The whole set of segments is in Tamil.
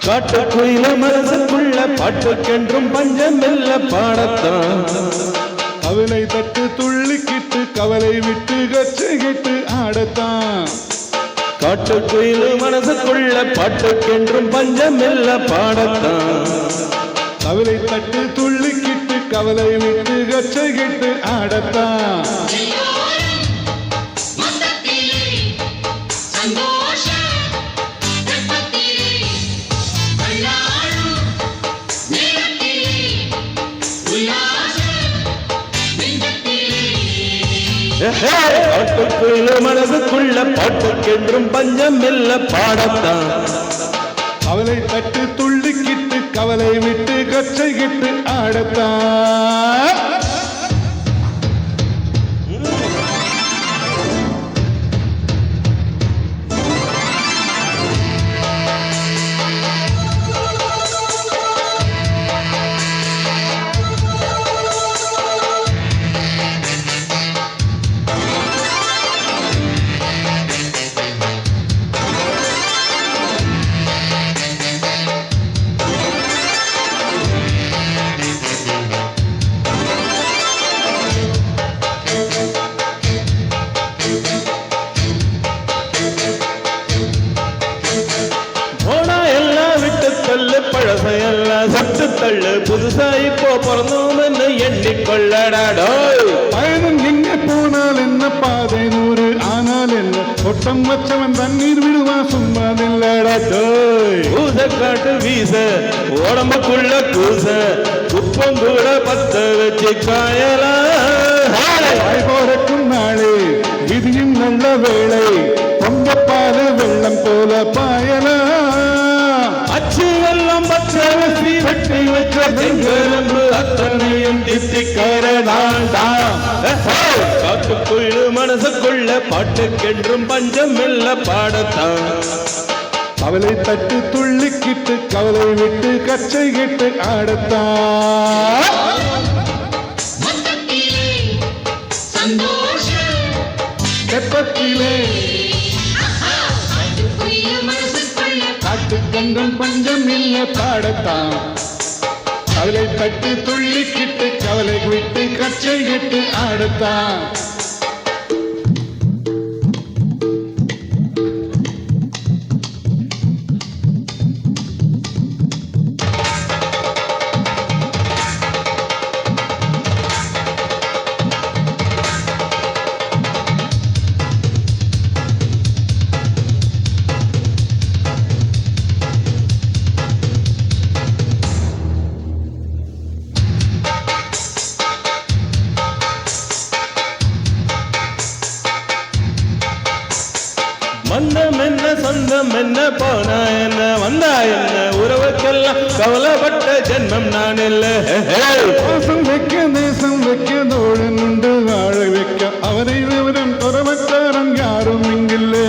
காட்டுக்குயில மனசுக்குள்ள பாட்டுக்கென்றும் பஞ்சம் இல்ல பாடத்தான். கவலை தட்டு துள்ளிக்கிட்டு கவலை விட்டு கச்சைகிட்டு ஆடத்தான். காட்டுக்குயில மனசுக்குள்ள பாட்டுக்கென்றும் பஞ்சம் இல்ல பாடத்தான். கவலை தட்டு துள்ளிக்கிட்டு கவலை விட்டு கச்சைகிட்டு ஆடத்தான். காட்டுக்குயில மனசுக்குள்ள பாட்டுக்கென்றும் பஞ்சம் இல்ல பாடத்தான். கவலை தட்டு துள்ளிக்கிட்டு கவலை விட்டு கச்சைகிட்டு ஆடத்தான். பழசையெல்லாம் சத்து தள்ளு புதுசா இப்போ பிறந்தோம் என்று எண்ணிக்கொள்ளடாடோ. பயணம் எங்கே போனால் என்ன பாதை நூறு ஆனால் என்ன ஒட்டம் வச்சவன் தண்ணீர் விடுவான் சும்மா நில்லடாடோ. ஊச காட்டு வீச உடம்புக்குள்ள கூச குப்பம் கூட பத்த வச்சு காயலாம். போறக்கும் நாளே விதியும் நல்ல வேளை பொங்கப்பால வெள்ளம் போல பாயலாம். அச்சு வெள்ளம் பச்சை வெட்டி வச்ச செங்கரும்பு அத்தனையும் தித்திக்கரதாண்டா. காட்டுக்குள்ள மனசுக்குள்ள பாட்டுக்கென்றும் பஞ்சம் இல்ல பாடத்தான். கவலை தட்டு துள்ளிக்கிட்டு கவலை விட்டு கச்சைகிட்டு ஆடத்தான். தெப்பத்திலே காட்டுக்கென்றும் பஞ்சம் இல்ல பாடத்தான். கவலை தட்டு துள்ளிக்கிட்டு கவலை விட்டு கச்சைகிட்டு ஆடத்தான். மந்தம் என்ன சொந்தம் என்ன போனா என்ன வந்தா என்ன உறவுக்கெல்லாம் கவலைப்பட்ட ஜென்மம் நான் இல்ல. பாசம் வைக்க தேசம் வைக்க தோழன் உண்டு வாழ வைக்க அவரை விவரம் துறவக்காரன் யாரும் இங்கில்லே.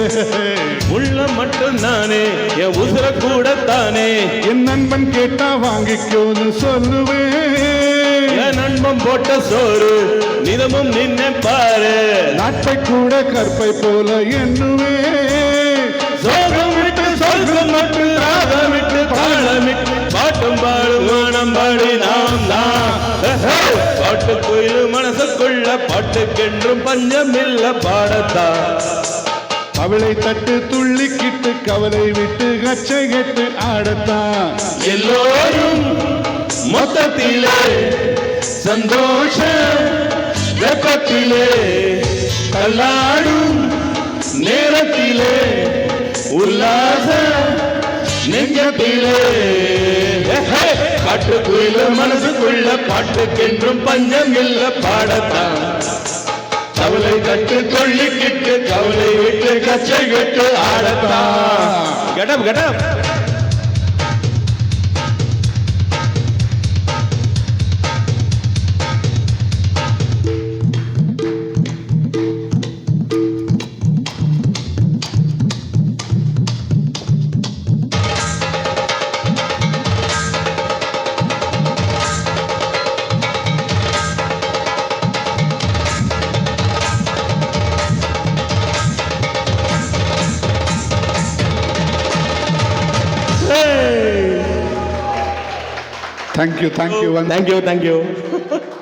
உள்ளம் மட்டும் நானே என் உசுர கூட தானே. என் நண்பன் கேட்டா வாங்கிக்கோன்னு சொல்லுவேன். என் நண்பன் போட்ட சோறு நிதமும் நின்ன பாரு. நாட்டை கூட கற்பை போல எண்ணுவே. சோகம் விட்டு சொர்க்கம் விட்டு ராகம் விட்டு தாளமிட்டு பாட்டும் பாடும் மானம் பாடி நாம் தான். பாட்டுக்குயில மனசுக்குள்ள பாட்டுக்கென்றும் பஞ்சம் இல்ல பாடத்தான். கவலை தட்டு துள்ளிக்கிட்டு கவலை விட்டு கச்சை கட்டு ஆடத்தான். எல்லோரும் மொத்தத்திலே சந்தோஷ வெப்பத்திலே கல்லாடும் நேரத்திலே உல்லாச நெஞ்சத்திலே. காட்டுக்குயில மனசுக்குள்ள பாட்டுக்கென்றும் பஞ்சம் இல்ல பாடத்தான். கவலை கட்டு தொள்ளிக்கிட்டு கவலை விட்டு கச்சை கட்டு ஆடத்தான். கடம் கடம். Thank you thank you thank you thank you